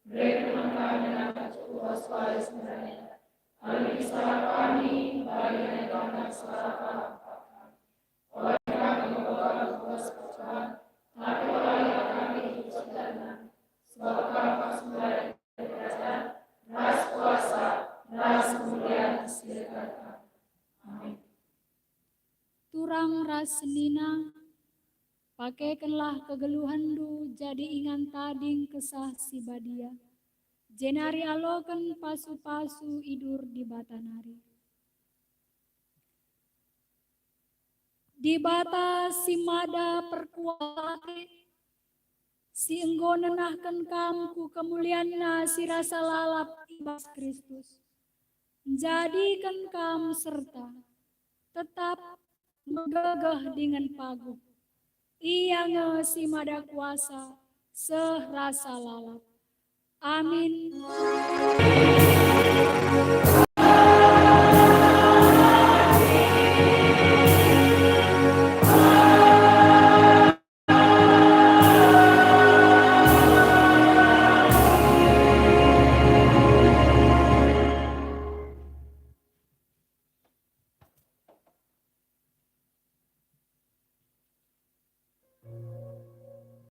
berikan kami dengan puas waris sebenarnya. Kami salah kami, bagi yang salah oleh kami membawa puas percobaan, tapi oleh kami sederhana. Sebab kami sembilan kerajaan, ras kuasa, ras kemuliaan silakan. Amin. Turang ras senina, pakaikanlah kegeluhandu jadi ingan tading kesah si badia. Jenari alokan pasu-pasu idur di batanari. Di bata si mada perkuate, si enggo nenahkan kamku kemuliaan si rasa lalap ibas Kristus. Jadikan kam serta tetap menggegah dengan paguh. Ia si mada kuasa serasa lalap. Amin.